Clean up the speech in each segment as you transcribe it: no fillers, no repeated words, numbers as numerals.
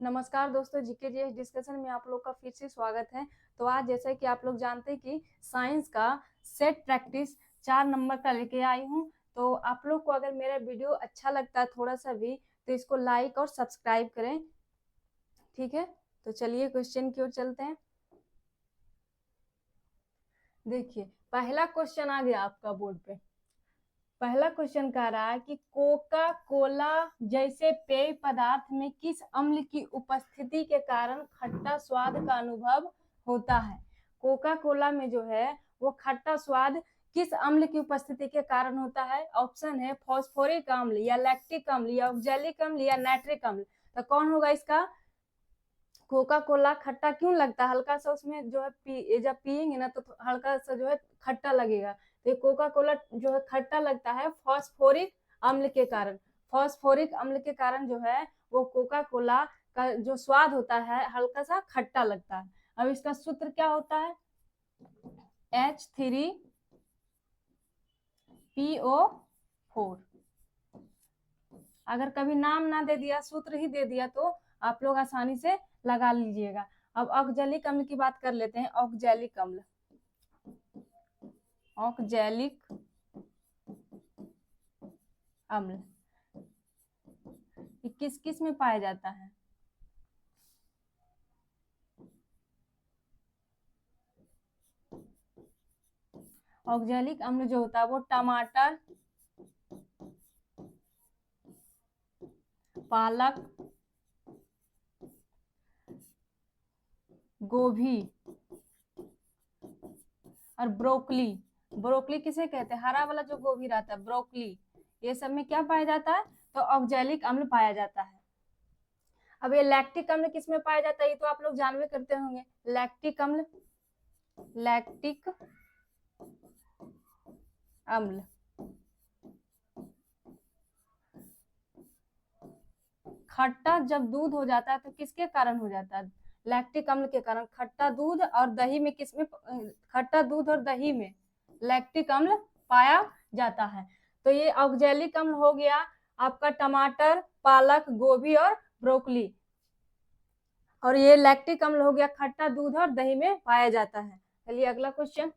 नमस्कार दोस्तों, GK GS discussion में आप लोग का फिर से स्वागत है। तो आज जैसे कि आप लोग जानते हैं कि साइंस का सेट प्रैक्टिस 4 नंबर का लेके आई हूँ। तो आप लोग को अगर मेरा वीडियो अच्छा लगता है थोड़ा सा भी, तो इसको लाइक और सब्सक्राइब करें, ठीक है। तो चलिए क्वेश्चन की ओर चलते हैं। देखिए, पहला क्वेश्चन आ गया आपका बोर्ड पे। पहला क्वेश्चन कह रहा है कि कोका कोला जैसे पेय पदार्थ में किस अम्ल की उपस्थिति के कारण खट्टा स्वाद का अनुभव होता है। कोका कोला में जो है वो खट्टा स्वाद किस अम्ल की उपस्थिति के कारण होता है। ऑप्शन है फॉस्फोरिक अम्ल या लैक्टिक अम्ल या ऑक्जेलिक अम्ल या नाइट्रिक अम्ल। तो कौन होगा इसका? कोका कोला खट्टा क्यों लगता है? हल्का सा उसमें जो है जब पियेंगे ना तो हल्का सा जो है खट्टा लगेगा। तो कोका कोला जो है खट्टा लगता है फॉस्फोरिक अम्ल के कारण। फॉस्फोरिक अम्ल के कारण जो है वो कोका कोला का जो स्वाद होता है हल्का सा खट्टा लगता है। अब इसका सूत्र क्या होता है? H3PO4। अगर कभी नाम ना दे दिया, सूत्र ही दे दिया, तो आप लोग आसानी से लगा लीजिएगा। अब ऑक्जेलिक अम्ल की बात कर लेते हैं। ऑक्जेलिक अम्ल, ऑक्जेलिक अम्ल ये किस किस में पाया जाता है? ऑक्जेलिक अम्ल जो होता है वो टमाटर, पालक, गोभी और ब्रोकली। ब्रोकली किसे कहते हैं? हरा वाला जो गोभी रहता है, ब्रोकली। ये सब में क्या पाया जाता है? तो ऑक्जेलिक अम्ल पाया जाता है। अब ये लैक्टिक अम्ल किस में पाया जाता है? ये तो आप लोग जानवे करते होंगे। लैक्टिक अम्ल, लैक्टिक अम्ल खट्टा जब दूध हो जाता है तो किसके कारण हो जाता है? लैक्टिक अम्ल के कारण। खट्टा दूध और दही में किसमें? खट्टा दूध और दही में लैक्टिक अम्ल पाया जाता है। तो ये ऑक्जेलिक अम्ल हो गया आपका टमाटर, पालक, गोभी और ब्रोकली। और ये लैक्टिक अम्ल हो गया खट्टा दूध और दही में पाया जाता है। चलिए अगला क्वेश्चन।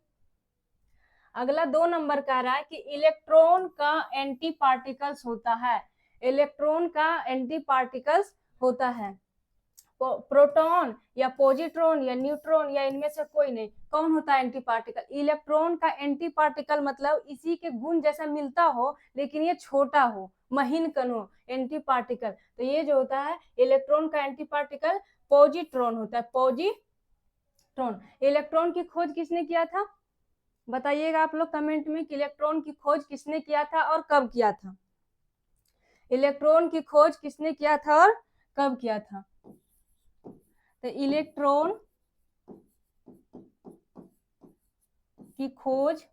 अगला 2 नंबर का रहा है कि इलेक्ट्रॉन का एंटी पार्टिकल्स होता है। इलेक्ट्रॉन का एंटी पार्टिकल्स होता है प्रोटॉन या पॉजिट्रॉन या न्यूट्रॉन या इनमें से कोई नहीं। कौन होता है एंटी पार्टिकल? इलेक्ट्रॉन का एंटी पार्टिकल मतलब इसी के गुण जैसा मिलता हो लेकिन ये छोटा हो, महीन कण हो, एंटी पार्टिकल। तो ये जो होता है इलेक्ट्रॉन का एंटी पार्टिकल पॉजिट्रॉन होता है। पॉजिट्रॉन। इलेक्ट्रॉन की खोज किसने किया था? बताइएगा आप लोग कमेंट में कि इलेक्ट्रॉन की खोज किसने किया था और कब किया था। इलेक्ट्रॉन की खोज किसने किया था और कब किया था? तो इलेक्ट्रॉन की खोज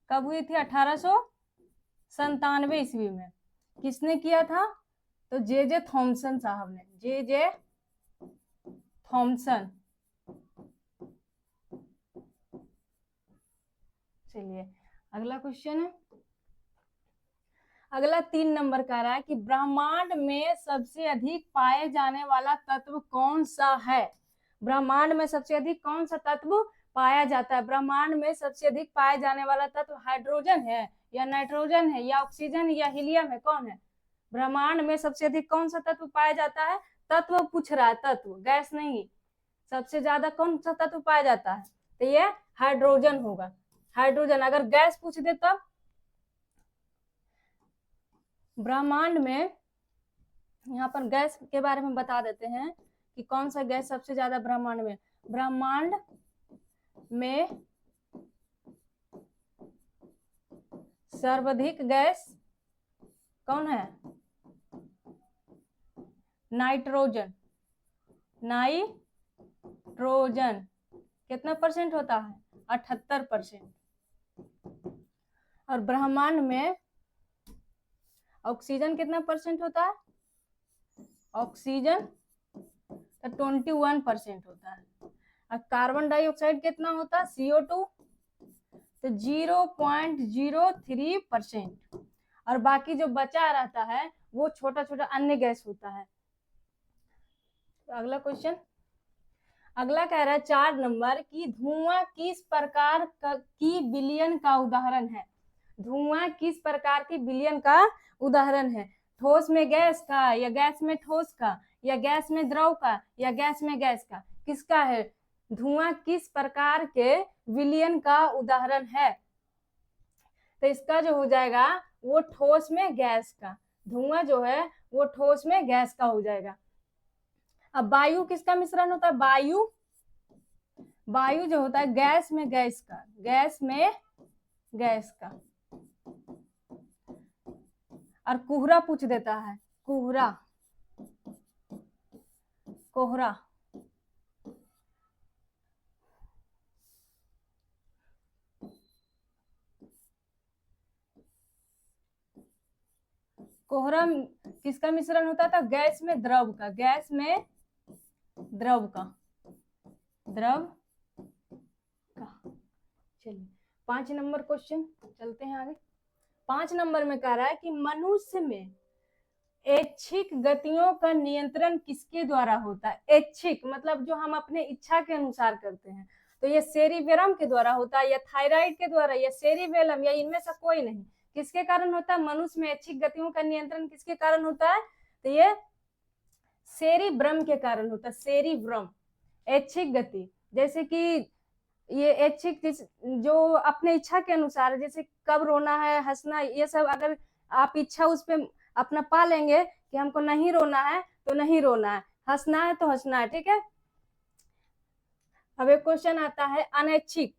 कब हुई थी? 1897 ईस्वी में। किसने किया था? तो जे थॉमसन साहब ने। J Thomson. चलिए अगला क्वेश्चन है। अगला 3 नंबर का रहा है कि ब्रह्मांड में सबसे अधिक पाए जाने वाला तत्व कौन सा है। ब्रह्मांड में सबसे अधिक कौन सा तत्व पाया जाता है? ब्रह्मांड में सबसे अधिक पाए जाने वाला तत्व हाइड्रोजन है या नाइट्रोजन है या ऑक्सीजन या हीलियम है? कौन है? ब्रह्मांड में सबसे अधिक कौन सा तत्व पाया जाता है? तत्व पूछ रहा है, तत्व, गैस नहीं। सबसे ज्यादा कौन सा तत्व पाया जाता है? तो ये हाइड्रोजन होगा। हाइड्रोजन। अगर गैस पूछ दे तब? ब्रह्मांड में यहाँ पर गैस के बारे में बता देते हैं कि कौन सा गैस सबसे ज्यादा ब्रह्मांड में। ब्रह्मांड में सर्वाधिक गैस कौन है? नाइट्रोजन। नाइट्रोजन कितना परसेंट होता है? 78%। और ब्रह्मांड में ऑक्सीजन कितना परसेंट होता है? ऑक्सीजन 21% होता है। और कार्बन डाइऑक्साइड कितना होता है? CO2 तो 0.03%। और बाकी जो बचा रहता है वो छोटा छोटा अन्य गैस होता है। तो अगला क्वेश्चन, अगला कह रहा है 4 नंबर की धुआं किस प्रकार की विलयन का उदाहरण है। धुआं किस प्रकार की विलयन का उदाहरण है? ठोस में गैस का, या गैस में ठोस का, या गैस में द्रव का, या गैस में गैस का, किसका है? धुआं किस प्रकार के विलयन का उदाहरण है? तो इसका जो हो जाएगा वो ठोस में गैस का, धुआं जो है वो ठोस में गैस का हो जाएगा। अब वायु किसका मिश्रण होता है? वायु, वायु जो होता है गैस में गैस का, गैस में गैस का। और कोहरा पूछ देता है, कोहरा, कोहरा, कोहरा किसका मिश्रण होता था? गैस में द्रव का, गैस में द्रव का, द्रव का। चलिए 5 नंबर क्वेश्चन चलते हैं आगे। 5 नंबर में कह रहा है कि मनुष्य में ऐच्छिक गतियों का नियंत्रण किसके द्वारा होता है? ऐच्छिक मतलब जो हम अपने इच्छा के अनुसार करते हैं, तो ये सेरिबेरम के द्वारा होता है, या थायराइड के द्वारा, या सेरिबेलम, या इनमें से कोई नहीं। किसके कारण होता है? मनुष्य में ऐच्छिक गतियों का नियंत्रण किसके कारण होता है? तो ये सेरिब्रम के कारण होता है, सेरिब्रम। ऐच्छिक गति जैसे कि ये ऐच्छिक जो अपने इच्छा के अनुसार, जैसे कब रोना है, हंसना, ये सब अगर आप इच्छा उस पे अपना पा लेंगे कि हमको नहीं रोना है तो नहीं रोना है, हंसना है तो हंसना है, ठीक है। अब एक क्वेश्चन आता है अनैच्छिक,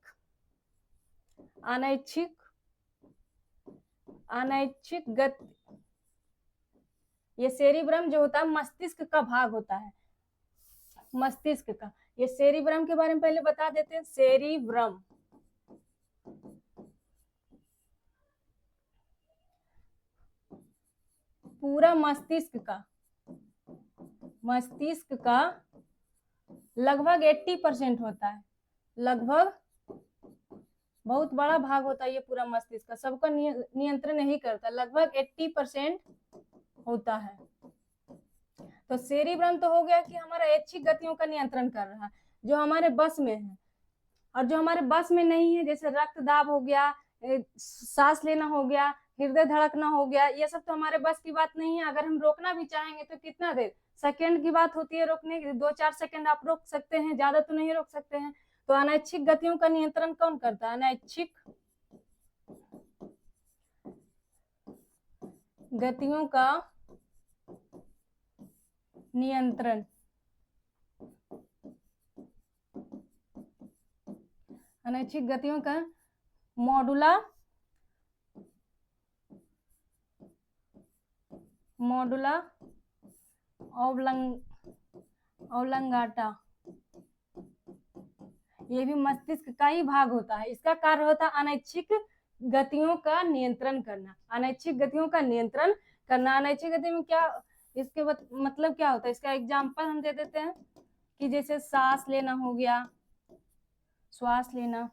अनैच्छिक, अनैच्छिक गति। ये सेरिब्रम जो होता है मस्तिष्क का भाग होता है, मस्तिष्क का। ये सेरिब्रम के बारे में पहले बता देते हैं। सेरिब्रम पूरा मस्तिष्क का, मस्तिष्क का लगभग 80% होता है, लगभग बहुत बड़ा भाग होता है ये पूरा मस्तिष्क का, सबका नियंत्रण नहीं करता, लगभग 80% होता है। तो सेरिब्रम तो हो गया कि हमारा ऐच्छिक गतियों का नियंत्रण कर रहा है, जो हमारे बस में है। और जो हमारे बस में नहीं है, जैसे रक्तदाब हो गया, सांस लेना हो गया, हृदय धड़कना हो गया, ये सब तो हमारे बस की बात नहीं है। अगर हम रोकना भी चाहेंगे तो कितना देर, सेकंड की बात होती है रोकने की, 2-4 सेकंड आप रोक सकते हैं, ज्यादा तो नहीं रोक सकते हैं। तो अनैच्छिक गतियों का नियंत्रण कौन करता है? अनैच्छिक गतियों का नियंत्रण, अनैच्छिक गतियों का मॉडुला, मॉडुला ऑब्लंगाटा, ये भी मस्तिष्क का ही भाग होता है। इसका कार्य होता है अनैच्छिक गतियों का नियंत्रण करना, अनैच्छिक गतियों का नियंत्रण करना। अनैच्छिक गति में क्या, इसके मतलब क्या होता है? इसका एग्जांपल हम दे देते हैं कि जैसे सांस लेना हो गया, श्वास लेना,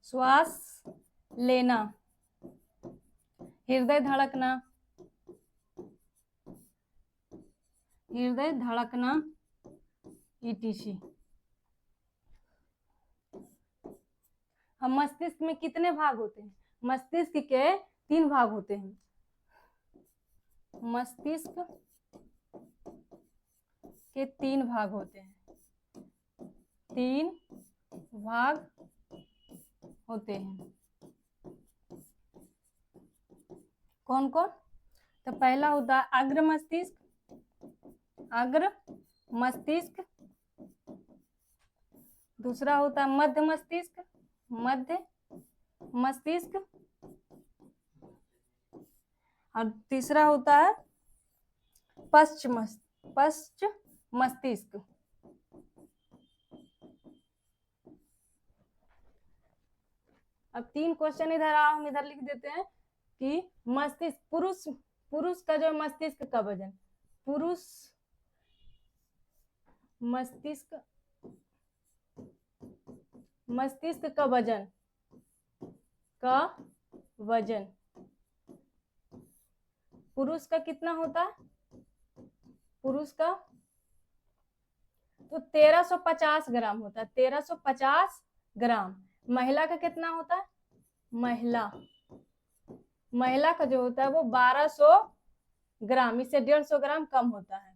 श्वास लेना, हृदय धड़कना, हृदय धड़कना, ईटीसी। हम मस्तिष्क में कितने भाग होते हैं? मस्तिष्क के 3 भाग होते हैं। मस्तिष्क के 3 भाग होते हैं, 3 भाग होते हैं। कौन कौन? तो पहला होता है अग्र मस्तिष्क, अग्र मस्तिष्क। दूसरा होता है मध्य मस्तिष्क, मध्य मस्तिष्क। और तीसरा होता है पश्च मस्तिष्क। अब 3 क्वेश्चन इधर हम इधर लिख देते हैं कि मस्तिष्क, पुरुष का जो मस्तिष्क का वजन, पुरुष मस्तिष्क, मस्तिष्क का वजन का वजन। पुरुष का कितना होता है? पुरुष का तो 1350 ग्राम होता है, 1350 ग्राम। महिला का कितना होता है? महिला का जो होता है वो 1200 ग्राम, इससे 150 ग्राम कम होता है।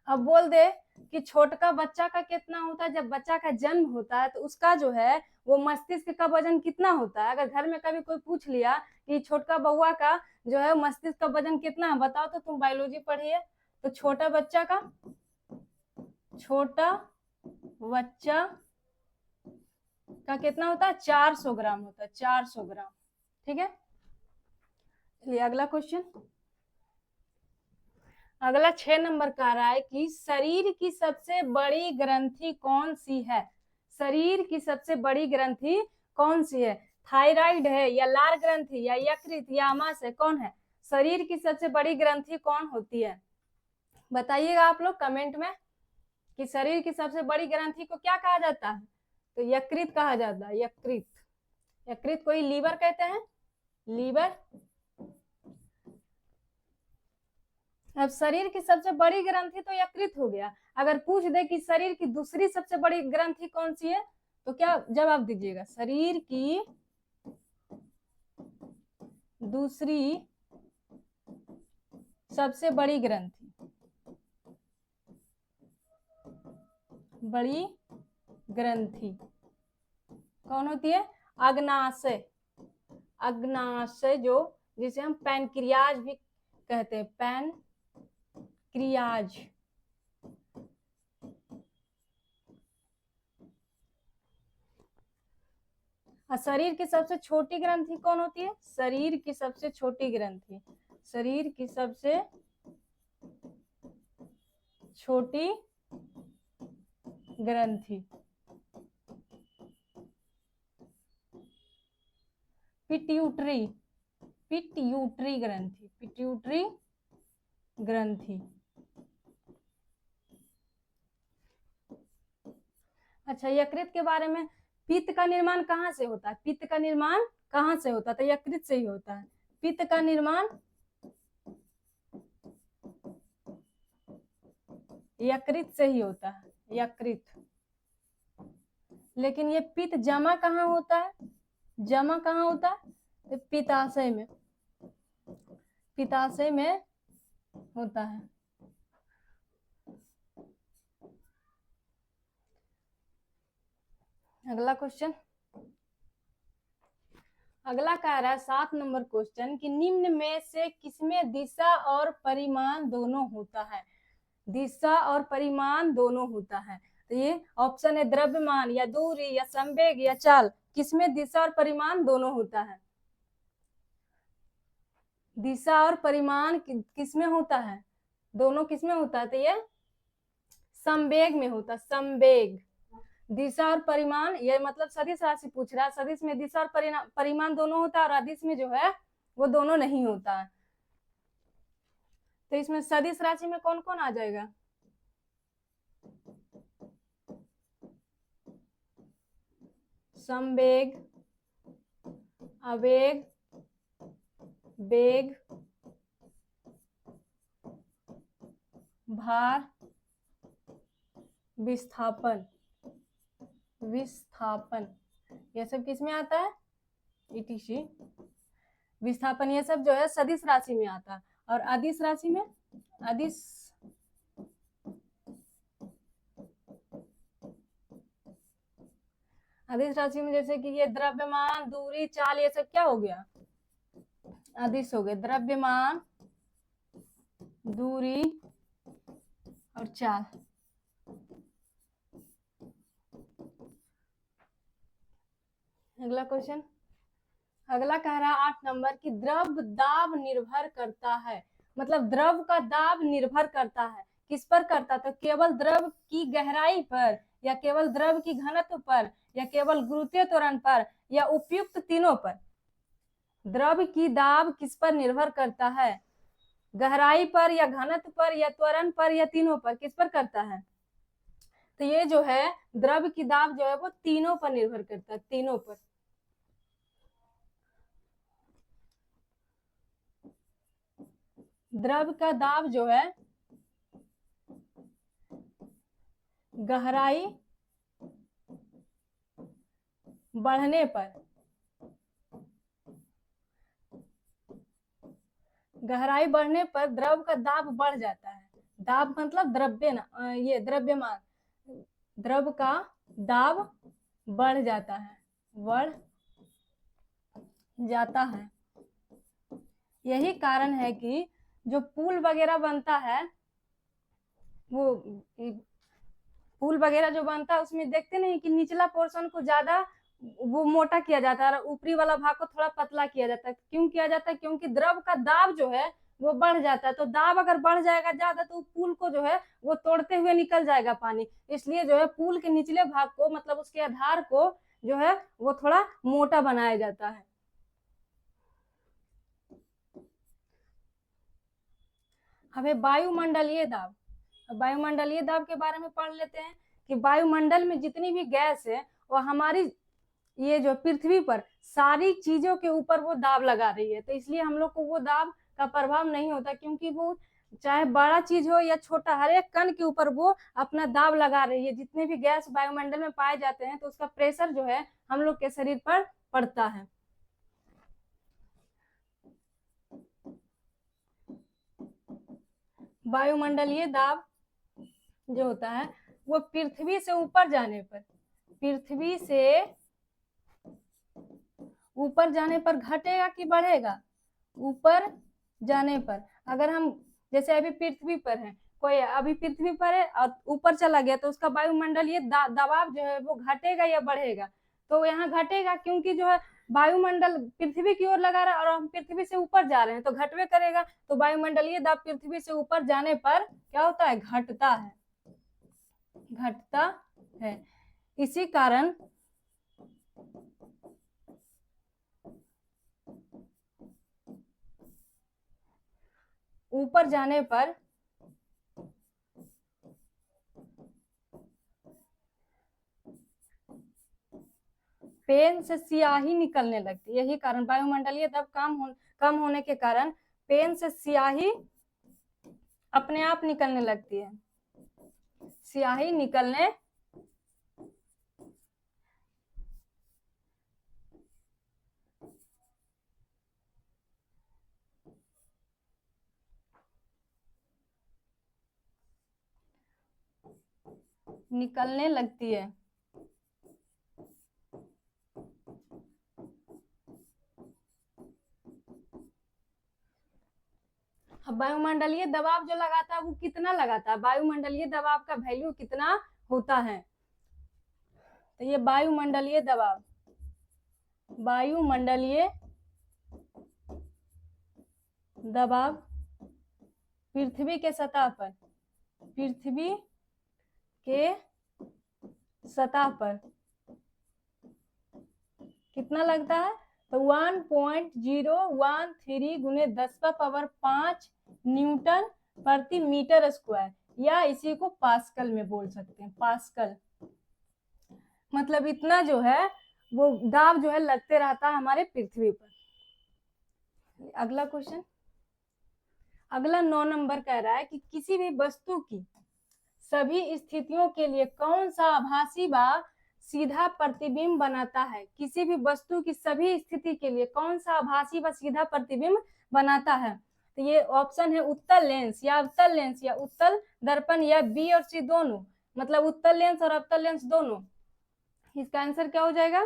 अब बोल दे कि छोटका बच्चा का कितना होता है। जब बच्चा का जन्म होता है तो उसका जो है वो मस्तिष्क का वजन कितना होता है। अगर घर में कभी कोई पूछ लिया कि छोटका बउआ का जो है मस्तिष्क का वजन कितना है, बताओ तो तुम बायोलॉजी पढ़ी है, तो छोटा बच्चा का कितना होता है? 400 ग्राम होता है, 400 ग्राम। ठीक है, चलिए अगला क्वेश्चन। अगला 6 नंबर का रहा है कि शरीर की सबसे बड़ी ग्रंथि कौन सी है? शरीर की सबसे बड़ी ग्रंथि कौन सी है? थायराइड है या लार ग्रंथि या यकृत या आमाशय, कौन है? शरीर की सबसे बड़ी ग्रंथि कौन होती है? बताइएगा आप लोग कमेंट में कि शरीर की सबसे बड़ी ग्रंथि को क्या कहा जाता है। तो यकृत कहा जाता है, यकृत। यकृत को ही लीवर कहते हैं, लीवर। अब शरीर की सबसे बड़ी ग्रंथि तो यकृत हो गया। अगर पूछ दे कि शरीर की दूसरी सबसे बड़ी ग्रंथि कौन सी है, तो क्या जवाब दीजिएगा? शरीर की दूसरी सबसे बड़ी ग्रंथि, बड़ी ग्रंथि कौन होती है? अग्नाशय। अग्नाशय जो जिसे हम पैनक्रियाज भी कहते हैं, पैनक्रियाज। शरीर की सबसे छोटी ग्रंथि कौन होती है? शरीर की सबसे छोटी ग्रंथि, शरीर की सबसे छोटी ग्रंथि पिट्यूटरी, पिट्यूटरी ग्रंथि, पिट्यूटरी ग्रंथि। अच्छा, यकृत के बारे में, पित्त का निर्माण कहाँ से होता है? पित्त का निर्माण कहाँ से होता है? तो यकृत से ही होता है। पित्त का निर्माण यकृत से ही होता है, यकृत। लेकिन ये पित्त जमा कहाँ होता है? जमा कहाँ होता है? तो पित्ताशय में, पित्ताशय में होता है। अगला क्वेश्चन, अगला कह रहा है 7 नंबर क्वेश्चन कि निम्न में से किसमें दिशा और परिमाण दोनों होता है? दिशा और परिमाण दोनों होता है। तो ये ऑप्शन है द्रव्यमान या दूरी या संवेग या चाल, किसमें दिशा और परिमाण दोनों होता है? दिशा और परिमाण किसमें होता है? दोनों किसमें होता है? तो ये संवेग में होता है, संवेग। दिशा और परिमाण, ये मतलब सदिश राशि पूछ रहा है, सदिश में दिशा और परिमाण दोनों होता है और अदिश में जो है वो दोनों नहीं होता है। तो इसमें सदिश राशि में कौन कौन आ जाएगा? संवेग, आवेग, वेग, भार, विस्थापन, विस्थापन, ये सब किसमें आता है? ईटीसी। विस्थापन ये सब जो है सदिश राशि में आता है। और अदिश राशि में, अदिश अदिश राशि में जैसे कि ये द्रव्यमान, दूरी, चाल, ये सब क्या हो गया? अदिश हो गए। द्रव्यमान, दूरी और चाल। अगला क्वेश्चन, अगला कह रहा है 8 नंबर की द्रव दाब निर्भर करता है, मतलब द्रव का दाब निर्भर करता है, किस पर करता? तो केवल द्रव की गहराई पर, या केवल द्रव की घनत्व पर, या केवल गुरुत्वीय त्वरण पर, या उपयुक्त तीनों पर। द्रव की दाब किस पर निर्भर करता है? गहराई पर या घनत्व पर या त्वरण पर या तीनों पर, किस पर करता है? तो ये जो है द्रव की दाब जो है वो तीनों पर निर्भर करता है, तीनों पर। द्रव का दाब जो है गहराई बढ़ने पर, गहराई बढ़ने पर द्रव का दाब बढ़ जाता है। दाब मतलब द्रव्य ना, ये द्रव्यमान, द्रव का दाब बढ़ जाता है, बढ़ जाता है। यही कारण है कि जो पुल वगैरह बनता है, वो पुल वगैरह जो बनता है उसमें देखते नहीं कि निचला पोर्शन को ज्यादा वो मोटा किया जाता है और ऊपरी वाला भाग को थोड़ा पतला किया जाता है। क्यों किया जाता है? क्योंकि द्रव का दाब जो है वो बढ़ जाता है। तो दाब अगर बढ़ जाएगा ज्यादा तो पुल को जो है वो तोड़ते हुए निकल जाएगा पानी। इसलिए जो है पुल के निचले भाग को, मतलब उसके आधार को जो है वो थोड़ा मोटा बनाया जाता है। हमें वायुमंडलीय दाब, वायुमंडलीय दाब के बारे में पढ़ लेते हैं कि वायुमंडल में जितनी भी गैस है वो हमारी ये जो पृथ्वी पर सारी चीजों के ऊपर वो दाब लगा रही है। तो इसलिए हम लोग को वो दाब का प्रभाव नहीं होता, क्योंकि वो चाहे बड़ा चीज हो या छोटा, हर एक कण के ऊपर वो अपना दाब लगा रही है। जितने भी गैस वायुमंडल में पाए जाते हैं तो उसका प्रेशर जो है हम लोग के शरीर पर पड़ता है। वायुमंडलीय दाब जो होता है वो पृथ्वी से ऊपर जाने पर, पृथ्वी से ऊपर जाने पर घटेगा कि बढ़ेगा? ऊपर जाने पर। अगर हम जैसे अभी पृथ्वी पर है, कोई अभी पृथ्वी पर है और ऊपर चला गया तो उसका वायुमंडलीय दबाव जो है वो घटेगा या बढ़ेगा? तो यहाँ घटेगा, क्योंकि जो है वायुमंडल पृथ्वी की ओर लगा रहा है और हम पृथ्वी से ऊपर जा रहे हैं तो घटवे करेगा। तो वायुमंडलीय दाब पृथ्वी से ऊपर जाने पर क्या होता है? घटता है, घटता है। इसी कारण ऊपर जाने पर पेन से स्याही निकलने लगती है। यही कारण वायुमंडलीय दबाव कम होने के कारण पेन से स्याही अपने आप निकलने लगती है, स्याही निकलने निकलने लगती है। वायुमंडलीय दबाव जो लगाता है वो कितना लगाता है? वायुमंडलीय दबाव का वैल्यू कितना होता है? तो ये वायुमंडलीय दबाव, वायुमंडलीय दबाव पृथ्वी के सतह पर, पृथ्वी के सतह पर कितना लगता है? तो 1.013 गुने 10⁵ न्यूटन प्रति मीटर स्क्वायर, या इसी को पास्कल में बोल सकते हैं। पास्कल मतलब इतना जो है वो दाब जो है लगते रहता है हमारे पृथ्वी पर। अगला क्वेश्चन, अगला 9 नंबर कह रहा है कि किसी भी वस्तु की सभी स्थितियों के लिए कौन सा आभासी व सीधा प्रतिबिंब बनाता है? किसी भी वस्तु की सभी स्थिति के लिए कौन सा आभासी व सीधा प्रतिबिंब बनाता है? तो ये ऑप्शन है उत्तल लेंस या अवतल लेंस या उत्तल दर्पण या बी और सी दोनों, मतलब उत्तल लेंस और अवतल लेंस दोनों। इसका आंसर क्या हो जाएगा?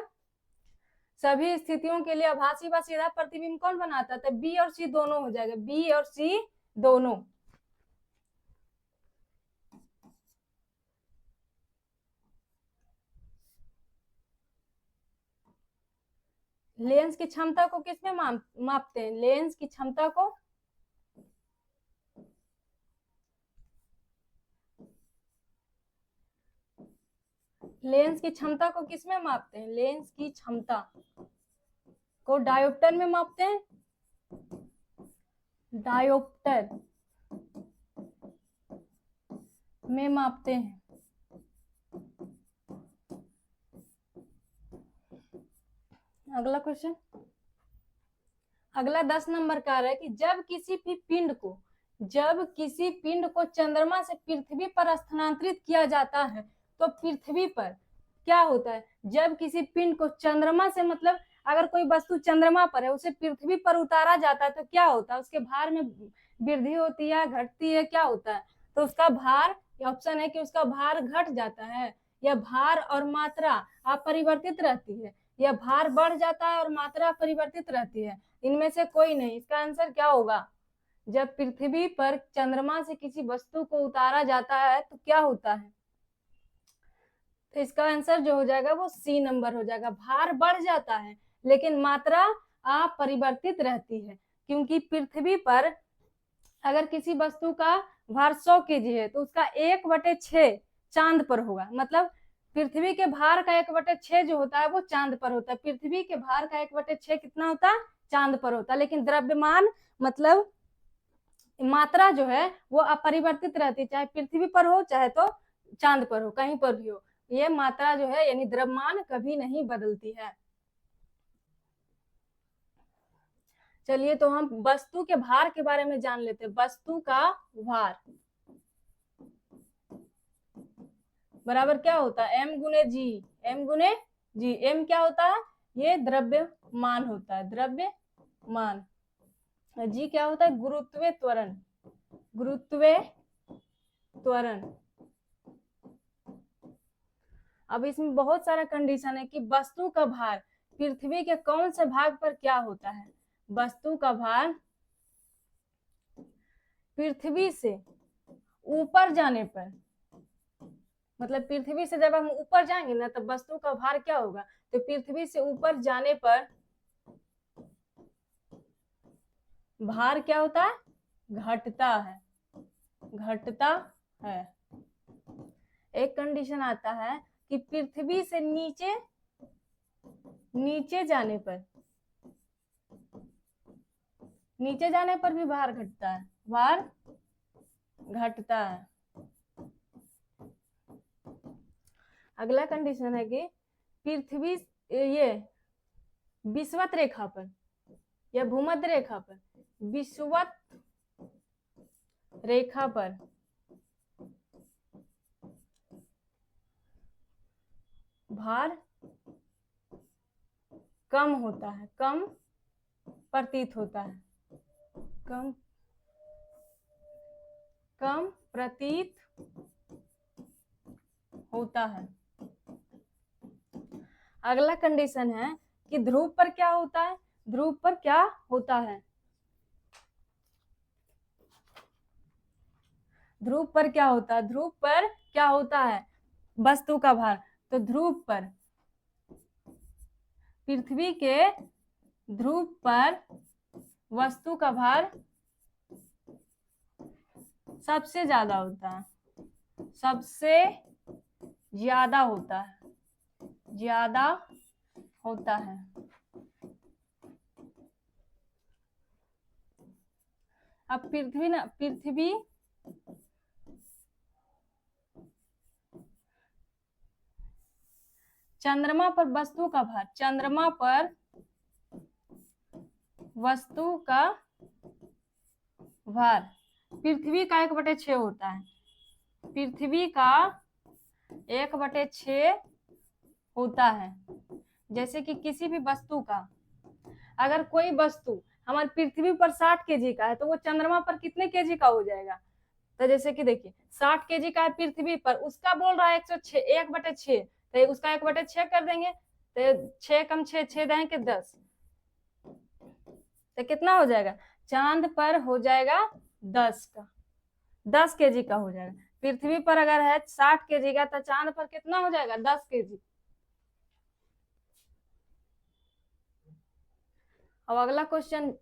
सभी स्थितियों के लिए आभासी व सीधा प्रतिबिंब कौन बनाता है? तो बी और सी दोनों हो जाएगा, बी और सी दोनों। लेंस की क्षमता को किसमें मापते हैं? लेंस की क्षमता को लेंस की क्षमता को किसमें मापते हैं? लेंस की क्षमता को डायोप्टर में मापते हैं, डायोप्टर में मापते हैं। अगला क्वेश्चन, अगला 10 नंबर का है कि जब किसी भी पिंड को जब किसी पिंड को चंद्रमा से पृथ्वी पर स्थानांतरित किया जाता है तो पृथ्वी पर क्या होता है? जब किसी पिंड को चंद्रमा से, मतलब अगर कोई वस्तु चंद्रमा पर है उसे पृथ्वी पर उतारा जाता है तो क्या होता है? उसके भार में वृद्धि होती है, घटती है, क्या होता है? तो उसका भार, ऑप्शन है कि उसका भार घट जाता है, या भार और मात्रा अपरिवर्तित रहती है, या भार बढ़ जाता है और मात्रा परिवर्तित रहती है। इनमें से कोई नहीं। इसका आंसर क्या होगा? जब पृथ्वी पर चंद्रमा से किसी वस्तु को उतारा जाता है तो क्या होता है? तो इसका आंसर जो हो जाएगा वो सी नंबर हो जाएगा। भार बढ़ जाता है लेकिन मात्रा अपरिवर्तित रहती है, क्योंकि पृथ्वी पर अगर किसी वस्तु का भार 100 केजी है तो उसका 1/6 चांद पर होगा। मतलब पृथ्वी के भार का 1/6 जो होता है वो चांद पर होता है। पृथ्वी के भार का 1/6 कितना होता है? चांद पर होता है। लेकिन द्रव्यमान, मतलब मात्रा जो है वो अपरिवर्तित रहती है, चाहे पृथ्वी पर हो चाहे तो चांद पर हो, कहीं पर भी हो। ये मात्रा जो है यानी द्रव्यमान कभी नहीं बदलती है। चलिए तो हम वस्तु के भार के बारे में जान लेते हैं। वस्तु का भार बराबर क्या होता है? m गुने जी। m गुने जी। m क्या होता है? ये द्रव्यमान होता है, द्रव्यमान। जी क्या होता है? गुरुत्व त्वरण, गुरुत्व त्वरण। अब इसमें बहुत सारा कंडीशन है कि वस्तु का भार पृथ्वी के कौन से भाग पर क्या होता है। वस्तु का भार पृथ्वी से ऊपर जाने पर, मतलब पृथ्वी से जब हम ऊपर जाएंगे ना तब वस्तु का भार क्या होगा? तो पृथ्वी से ऊपर जाने पर भार क्या होता है? घटता है, घटता है। एक कंडीशन आता है कि पृथ्वी से नीचे जाने पर, नीचे जाने पर भी भार घटता है, भार घटता है। अगला कंडीशन है कि पृथ्वी ये विषुवत रेखा पर या भूमध्य रेखा पर, विषुवत रेखा पर भार कम होता है, कम प्रतीत होता है, कम प्रतीत होता है। अगला कंडीशन है कि ध्रुव पर क्या होता है? ध्रुव पर क्या होता है? ध्रुव पर क्या होता है? ध्रुव पर क्या होता है वस्तु का भार? तो ध्रुव पर, पृथ्वी के ध्रुव पर वस्तु का भार सबसे ज्यादा होता है, सबसे ज्यादा होता है, ज्यादा होता है। अब पृथ्वी चंद्रमा पर वस्तु का भार, चंद्रमा पर वस्तु का भार पृथ्वी का 1/6 होता है, पृथ्वी का 1/6 होता है। जैसे कि किसी भी वस्तु का, अगर कोई वस्तु हमारी पृथ्वी पर 60 केजी का है तो वो चंद्रमा पर कितने केजी का हो जाएगा? तो जैसे कि देखिए 60 केजी का है पृथ्वी पर, उसका बोल रहा है 106, 1/6, तो उसका 1/6 कर देंगे तो 6 कम 6, 6 देंगे 10, तो कितना हो जाएगा? चांद पर हो जाएगा 10 का, 10 केजी का हो जाएगा। पृथ्वी पर अगर है 60 केजी का तो चांद पर कितना हो जाएगा? 10 केजी। अब अगला क्वेश्चन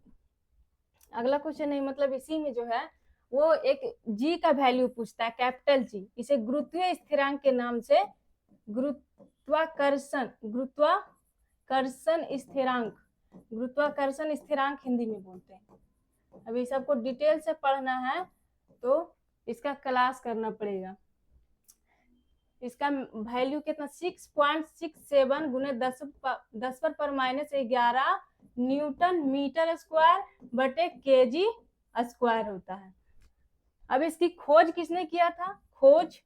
नहीं, मतलब इसी में जो है वो एक जी का वैल्यू पूछता है, कैपिटल जी। इसे गुरुत्वीय स्थिरांक के नाम से, गुरुत्वाकर्षण स्थिरांक हिंदी में बोलते हैं। अभी सबको डिटेल से पढ़ना है तो इसका क्लास करना पड़ेगा। इसका वैल्यू कितना? 6.67 गुने 10 पर -11 न्यूटन मीटर स्क्वायर बटे केजी स्क्वायर होता है। अब इसकी खोज किसने किया था? खोज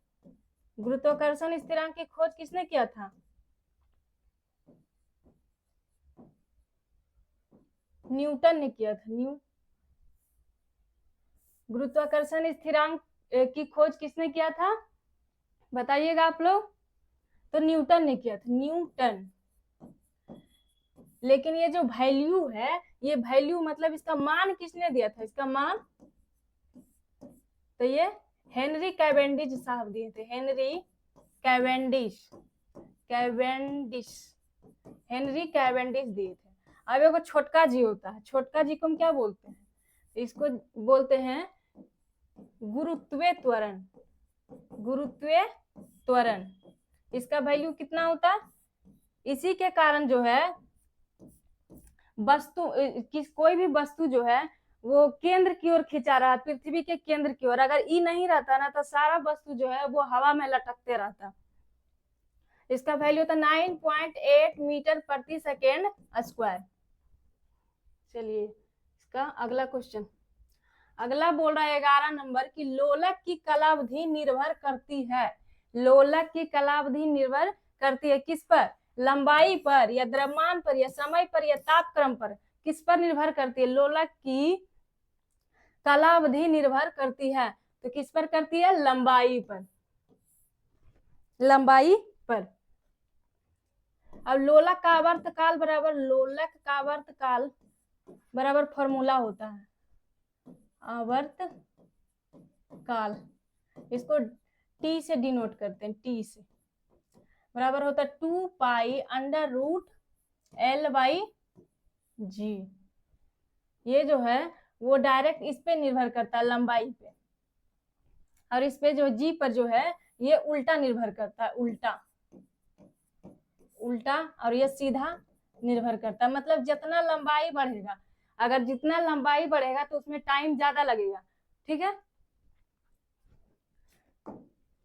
गुरुत्वाकर्षण स्थिरांक की खोज किसने किया था? न्यूटन ने किया था। गुरुत्वाकर्षण स्थिरांक की खोज किसने किया था? बताइएगा आप लोग। तो न्यूटन ने किया था, न्यूटन। लेकिन ये जो वैल्यू है, ये वैल्यू मतलब इसका मान किसने दिया था? इसका मान तो ये हेनरी कैवेंडिश साहब दिए थे। हेनरी कैवेंडिश, हेनरी कैवेंडिश दिए थे। अब एगो छोटका जी होता है, छोटका जी को हम क्या बोलते हैं? इसको बोलते हैं गुरुत्वीय त्वरण। गुरुत्वीय त्वरण, इसका वैल्यू कितना होता है? इसी के कारण जो है वस्तु कोई भी वस्तु जो है वो केंद्र की ओर खिंचा रहा है, पृथ्वी के केंद्र की ओर। अगर ई नहीं रहता ना तो सारा वस्तु जो है वो हवा में लटकते रहता। इसका वैल्यू था 9.8 मीटर प्रति सेकेंड स्क्वायर। चलिए इसका अगला क्वेश्चन, अगला बोल रहा है 11 नंबर की लोलक की कालावधि निर्भर करती है। लोलक की कालावधि निर्भर करती है किस पर? लंबाई पर, या द्रव्यमान पर, या समय पर, या तापक्रम पर? किस पर निर्भर करती है? लोलक की कालावधि निर्भर करती है, तो किस पर करती है? लंबाई पर, लंबाई पर। अब लोलक का आवर्तकाल बराबर, लोलक का आवर्तकाल बराबर फॉर्मूला होता है आवर्त काल, इसको टी से डिनोट करते हैं, टी से बराबर होता है 2 pi under root L by g. ये जो है वो डायरेक्ट इस पे निर्भर करता है, लंबाई पे, और इस पे जो जी पर जो है ये उल्टा निर्भर करता है, उल्टा उल्टा, और ये सीधा निर्भर करता है। मतलब जितना लंबाई बढ़ेगा, अगर जितना लंबाई बढ़ेगा तो उसमें टाइम ज्यादा लगेगा। ठीक है,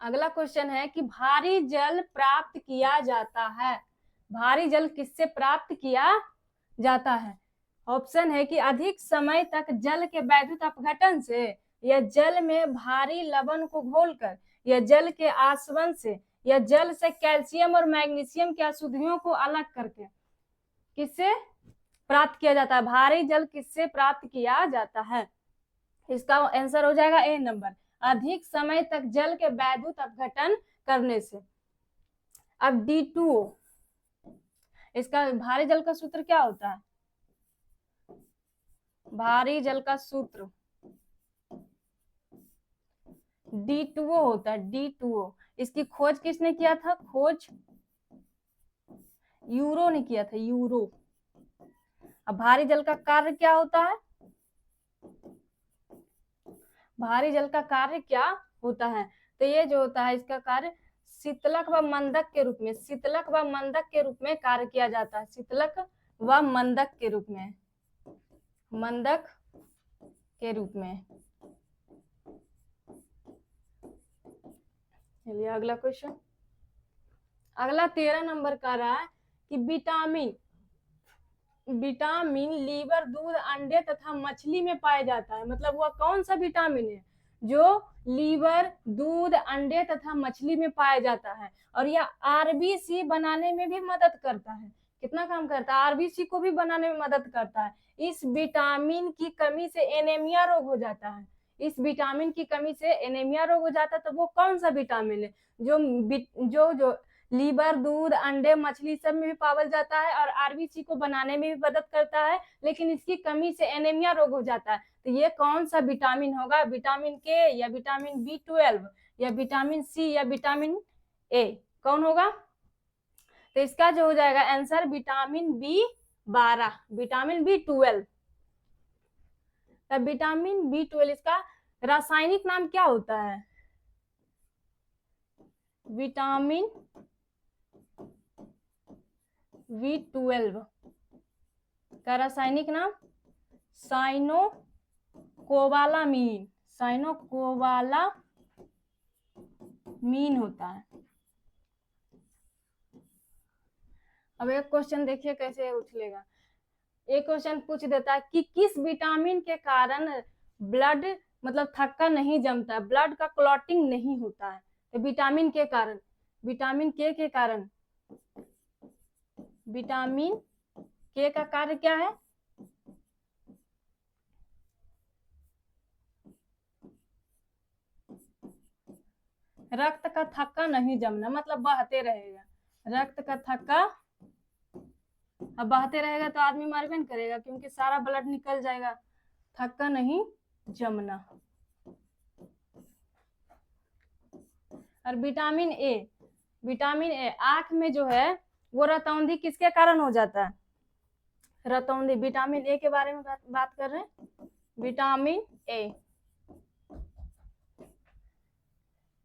अगला क्वेश्चन है कि भारी जल प्राप्त किया जाता है। भारी जल किससे प्राप्त किया जाता है? ऑप्शन है कि अधिक समय तक जल के वैद्युत अपघटन से, या जल में भारी लवण को घोलकर, या जल के आसवन से, या जल से कैल्शियम और मैग्नीशियम की अशुद्धियों को अलग करके। किससे प्राप्त किया जाता है? भारी जल किससे प्राप्त किया जाता है? इसका आंसर हो जाएगा ए नंबर, अधिक समय तक जल के वैद्युत अपघटन करने से। अब D2O, इसका भारी जल का सूत्र क्या होता है? भारी जल का सूत्र D2O होता है, D2O। इसकी खोज किसने किया था? खोज यूरो ने किया था, यूरो। अब भारी जल का कार्य क्या होता है? भारी जल का कार्य क्या होता है? तो ये जो होता है इसका कार्य शीतलक व मंदक के रूप में, शीतलक व मंदक के रूप में कार्य किया जाता है, शीतलक व मंदक के रूप में, मंदक के रूप में। चलिए अगला क्वेश्चन, अगला 13 नंबर का रहा है कि विटामिन, विटामिन लीवर, दूध, अंडे तथा मछली में पाया जाता है। मतलब वह कौन सा विटामिन है जो लीवर, दूध, अंडे तथा मछली में पाया जाता है, और यह आरबीसी बनाने में भी मदद करता है। कितना काम करता है? आरबीसी को भी बनाने में मदद करता है। इस विटामिन की कमी से एनीमिया रोग हो जाता है, इस विटामिन की कमी से एनीमिया रोग हो जाता है। तो वो कौन सा विटामिन है जो जो जो लीवर, दूध, अंडे, मछली सब में भी पावल जाता है और आरबीसी को बनाने में भी मदद करता है, लेकिन इसकी कमी से एनीमिया रोग हो जाता है? तो ये कौन सा विटामिन होगा? विटामिन के, या विटामिन B12, या विटामिन सी, या विटामिन ए? कौन होगा? तो इसका जो हो जाएगा answer vitamin B12, vitamin B12। तब विटामिन B12 इसका रासायनिक नाम क्या होता है? विटामिन B12 का रासायनिक नाम साइनोकोबालामीन, साइनोकोबालामीन होता है। अब एक क्वेश्चन देखिए कैसे उछलेगा। एक क्वेश्चन पूछ देता है कि किस विटामिन के कारण ब्लड मतलब थक्का नहीं जमता, ब्लड का क्लॉटिंग नहीं होता है। तो विटामिन के कारण, विटामिन के कारण, विटामिन के का कार्य क्या है? रक्त का थक्का नहीं जमना, मतलब बहते रहेगा, रक्त का थक्का, अब बहते रहेगा तो आदमी मरबे न करेगा, क्योंकि सारा ब्लड निकल जाएगा, थक्का नहीं जमना। और विटामिन ए, विटामिन ए आंख में जो है वो रतौंधी किसके कारण हो जाता है? रतौंधी, विटामिन ए के बारे में बात कर रहे हैं। विटामिन ए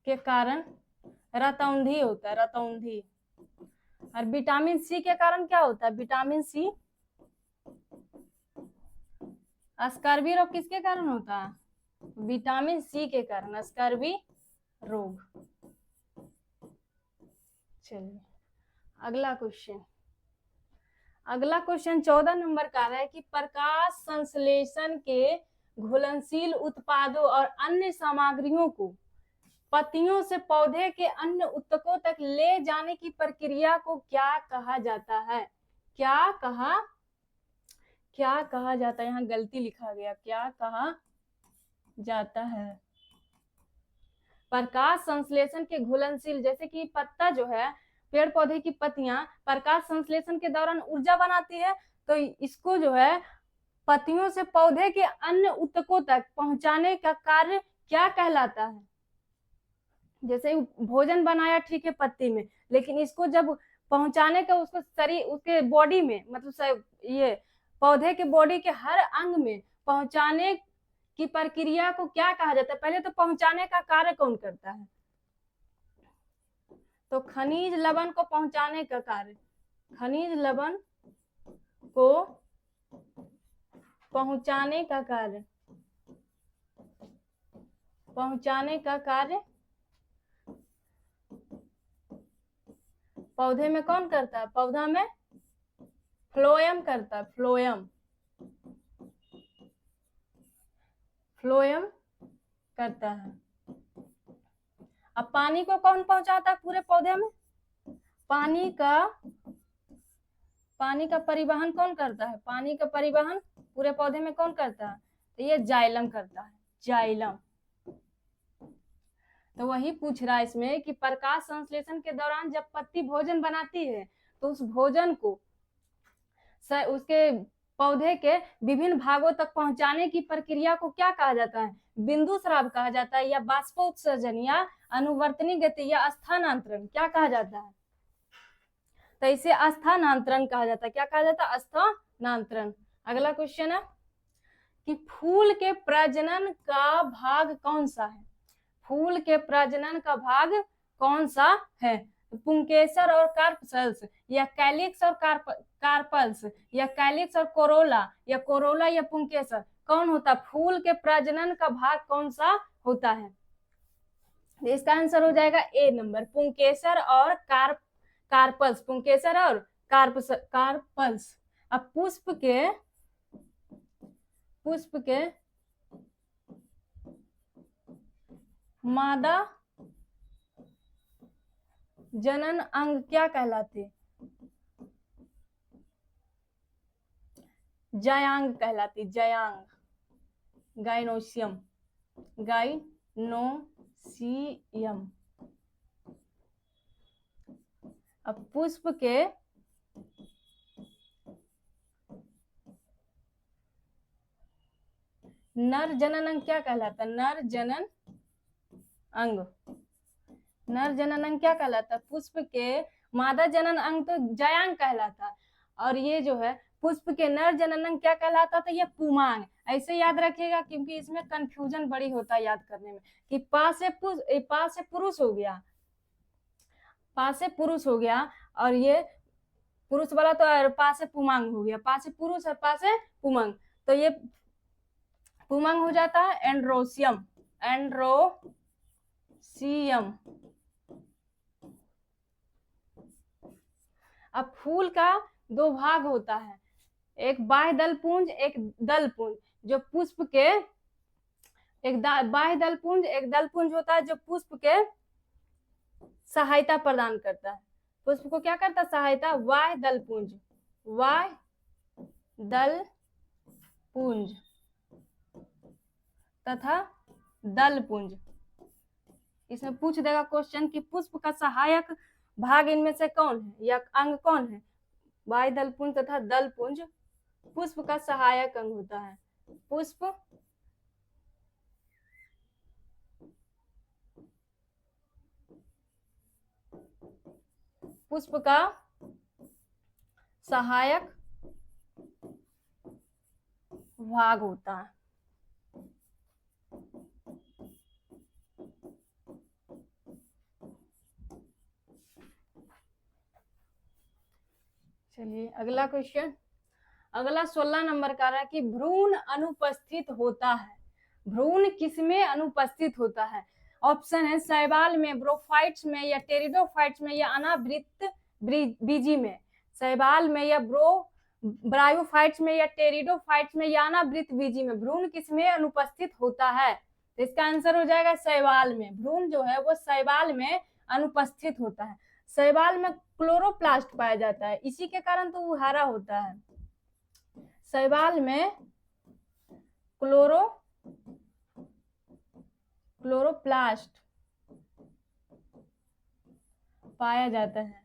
के कारण रतौंधी होता है, रतौंधी। और विटामिन सी के कारण क्या होता है? विटामिन सी, स्कर्वी रोग किसके कारण होता है? विटामिन सी के कारण स्कर्वी रोग। चलिए अगला क्वेश्चन, अगला क्वेश्चन 14 नंबर का है कि प्रकाश संश्लेषण के घुलनशील उत्पादों और अन्य सामग्रियों को पत्तियों से पौधे के अन्य ऊतकों तक ले जाने की प्रक्रिया को क्या कहा जाता है? क्या कहा जाता है? यहाँ गलती लिखा गया, क्या कहा जाता है? प्रकाश संश्लेषण के घुलनशील, जैसे कि पत्ता जो है, पेड़ पौधे की पत्तियां प्रकाश संश्लेषण के दौरान ऊर्जा बनाती है, तो इसको जो है पत्तियों से पौधे के अन्य ऊतकों तक पहुंचाने का कार्य क्या कहलाता है? जैसे भोजन बनाया ठीक है पत्ती में, लेकिन इसको जब पहुंचाने का उसको शरीर, उसके बॉडी में, मतलब ये पौधे के बॉडी के हर अंग में पहुंचाने की प्रक्रिया को क्या कहा जाता है? पहले तो पहुंचाने का कार्य कौन करता है? तो खनिज लवण को पहुंचाने का कार्य, खनिज लवण को पहुंचाने का कार्य, पहुंचाने का कार्य पौधे में कौन करता है? पौधा में फ्लोएम करता है, फ्लोएम, फ्लोएम करता है। अब पानी को कौन पहुंचाता है पूरे पौधे में? पानी का परिवहन कौन करता है? पानी का परिवहन पूरे पौधे में कौन करता है? तो ये जाइलम करता है, जाइलम। तो वही पूछ रहा है इसमें कि प्रकाश संश्लेषण के दौरान जब पत्ती भोजन बनाती है तो उस भोजन को उसके पौधे के विभिन्न भागों तक पहुंचाने की प्रक्रिया को क्या कहा जाता है? बिंदु स्राव कहा जाता है, या बाष्पोत्सर्जन, या अनुवर्तनी गति, या स्थानांतरण, क्या कहा जाता है? तो इसे स्थानांतरण कहा जाता है। क्या कहा जाता है? स्थानांतरण। अगला क्वेश्चन है कि फूल के प्रजनन का भाग कौन सा है? फूल के प्रजनन का भाग कौन सा है? पुंकेसर और कार्पल्स, या कैलिक्स और कार्पल्स, या कैलिक्स और कोरोला, या कोरोला या पुंकेसर, कौन होता? फूल के प्रजनन का भाग कौन सा होता है? इसका आंसर हो जाएगा ए नंबर, पुंकेसर और कार्पल्स, पुंकेसर और कार्पल्स। अब पुष्प के मादा जनन अंग क्या कहलाते? जयांग कहलाती, जयांग, गाइनोसियम, गाइनोसियम। अब पुष्प के नर जनन अंग क्या कहलाता? नर जनन अंग, नर जनन अंग क्या कहलाता? पुष्प के मादा जनन अंग तो जयांग कहलाता, और ये जो है पुष्प के नर जनन अंग क्या कहलाता था? ये पुमांग। ऐसे याद रखिएगा, क्योंकि इसमें कंफ्यूजन बड़ी होता है याद करने में, कि पा से पुरुष हो गया, पा से पुरुष हो गया, और ये पुरुष वाला तो पा से पुमांग हो गया, पा से पुरुष और पा से पुमांग, तो ये पुमांग हो जाता है एंड्रोसियम, एंड्रोसियम। अब फूल का दो भाग होता है, एक बाह्य दल पुंज, एक दल पुंज। जो पुष्प के एक बाह्य दल पुंज, एक दल पुंज होता है जो पुष्प के सहायता प्रदान करता है, पुष्प को क्या करता है, सहायता। बाह्य दल पुंज, बाह्य दल पुंज तथा दल पुंज। इसमें पूछ देगा क्वेश्चन कि पुष्प का सहायक भाग इनमें से कौन है या अंग कौन है। बाह्य दल पुंज तथा दल पुंज पुष्प का सहायक अंग होता है। पुष्प का सहायक भाग होता है। चलिए अगला क्वेश्चन, अगला 16 नंबर का रहा कि भ्रूण अनुपस्थित होता है। भ्रूण किसमें अनुपस्थित होता है। ऑप्शन है शैवाल में, ब्रोफाइट्स में, या टेरिडोफाइट्स में, या अनावृत बीजी में। शैवाल में या ब्रायोफाइट्स में या टेरिडोफाइट्स में या अनावृत बीजी में भ्रूण किसमें अनुपस्थित होता है। तो इसका आंसर हो जाएगा शैवाल में। भ्रूण जो है वो शैवाल में अनुपस्थित होता है। शैवाल में क्लोरोप्लास्ट पाया जाता है, इसी के कारण तो वो हरा होता है। शैवाल में क्लोरोप्लास्ट पाया जाता है।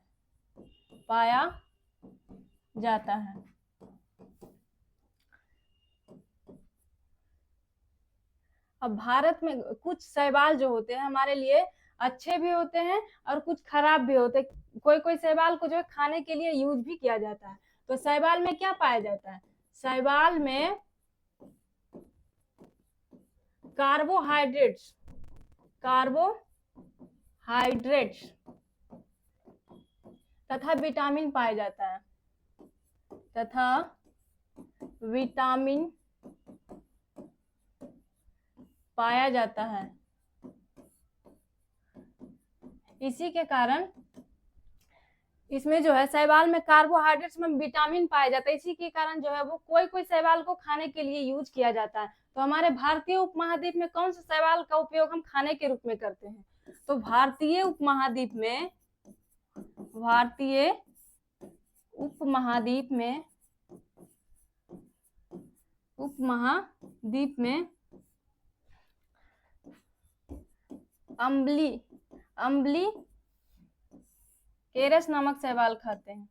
अब भारत में कुछ शैवाल जो होते हैं हमारे लिए अच्छे भी होते हैं और कुछ खराब भी होते हैं। कोई कोई शैवाल को जो है खाने के लिए यूज भी किया जाता है। तो शैवाल में क्या पाया जाता है, शैवाल में कार्बोहाइड्रेट्स तथा विटामिन पाया जाता है, पाया जाता है। इसी के कारण इसमें जो है शैवाल में कार्बोहाइड्रेट्स में विटामिन पाया जाता है, इसी के कारण जो है वो कोई कोई शैवाल को खाने के लिए यूज किया जाता है। तो हमारे भारतीय उपमहाद्वीप में कौन सा शैवाल का उपयोग हम खाने के रूप में करते हैं। तो भारतीय उपमहाद्वीप में अम्बली केरस नामक शैवाल खाते हैं।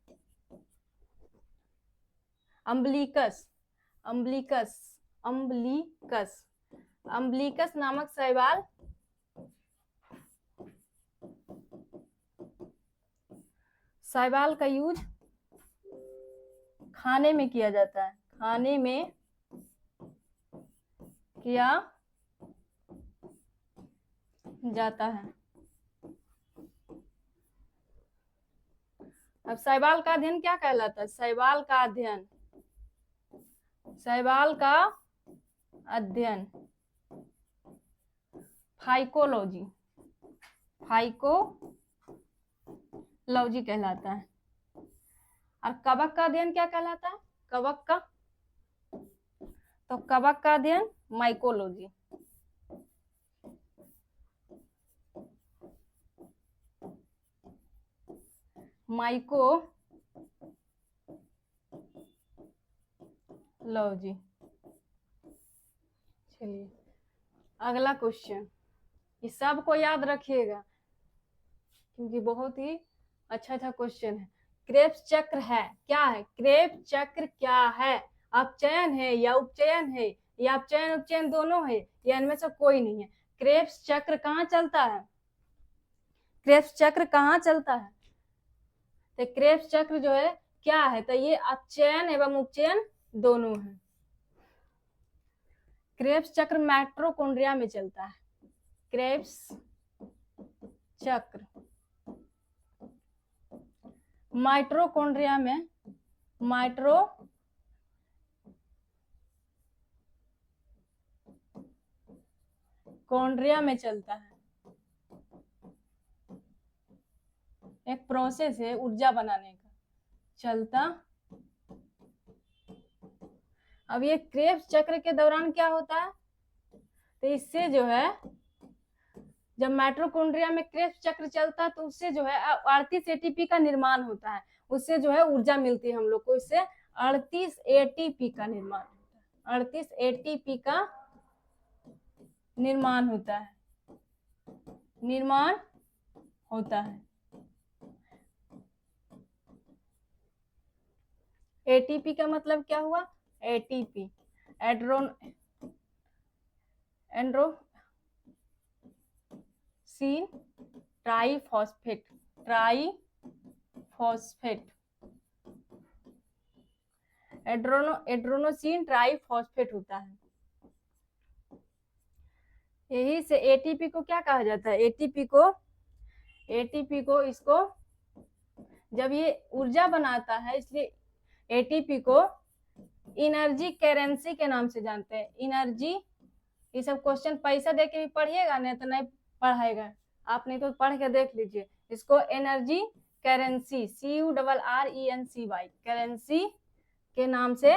अम्बलिकस नामक शैवाल का यूज खाने में किया जाता है, अब शैवाल का अध्ययन क्या कहलाता है, शैवाल का अध्ययन फाइकोलॉजी कहलाता है। और कवक का अध्ययन क्या कहलाता है, कवक का अध्ययन माइकोलॉजी। चलिए अगला क्वेश्चन, ये सबको याद रखिएगा क्योंकि बहुत ही अच्छा क्वेश्चन है। क्रेब्स चक्र है क्या है, क्रेब्स चक्र क्या है। अपचयन है या उपचयन है, या अपचयन उपचयन दोनों है, या इनमें से कोई नहीं है। क्रेब्स चक्र कहाँ चलता है, तो क्रेब्स चक्र जो है क्या है, तो ये अपचयन एवं उपचयन दोनों है। क्रेब्स चक्र माइटोकॉन्ड्रिया में चलता है। क्रेब्स चक्र माइटोकॉन्ड्रिया में चलता है। एक प्रोसेस है ऊर्जा बनाने का, चलता। अब ये क्रेब्स चक्र के दौरान क्या होता है, तो इससे जो है जब माइटोकॉन्ड्रिया में क्रेब्स चक्र चलता है तो उससे जो है 38 एटीपी का निर्माण होता है, उससे जो है ऊर्जा मिलती है हम लोग को, इससे 38 एटीपी का निर्माण होता है, 38 एटीपी का निर्माण होता है, निर्माण होता है। एटीपी का मतलब क्या हुआ? एटीपी एंड्रोसीन ट्राइफॉस्फेट, एड्रोनोसिन ट्राइफॉस्फेट होता है। यही से एटीपी को क्या कहा जाता है? एटीपी को इसको जब ये ऊर्जा बनाता है इसलिए एटीपी को एनर्जी करेंसी के नाम से जानते हैं। एनर्जी, ये सब क्वेश्चन पैसा दे के भी पढ़िएगा, नहीं तो नहीं पढ़ाएगा आप, नहीं तो पढ़ के देख लीजिए। इसको एनर्जी करेंसी, CURRENCY, करेंसी के नाम से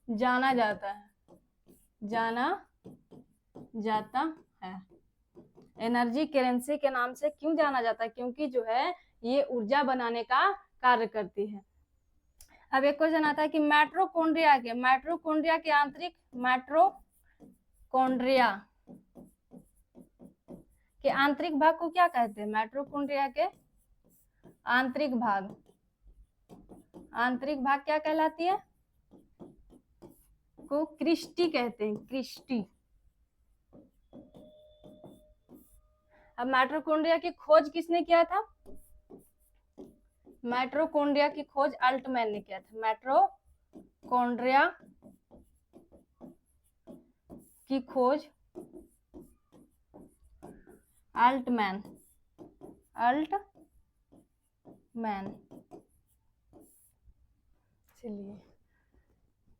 जाना जाता है। एनर्जी करेंसी के नाम से क्यों जाना जाता है? क्योंकि जो है ये ऊर्जा बनाने का कार्य करती है। अब एक क्वेश्चन आता है कि माइटोकॉन्ड्रिया के आंतरिक, माइटोकॉन्ड्रिया के आंतरिक भाग को क्या कहते हैं? माइटोकॉन्ड्रिया के आंतरिक भाग क्या कहलाती है? को क्रिस्टी कहते हैं, क्रिस्टी। अब माइटोकॉन्ड्रिया की खोज किसने किया था? माइटोकॉन्ड्रिया की खोज अल्टमैन ने किया था। माइटोकॉन्ड्रिया की खोज अल्टमैन। चलिए,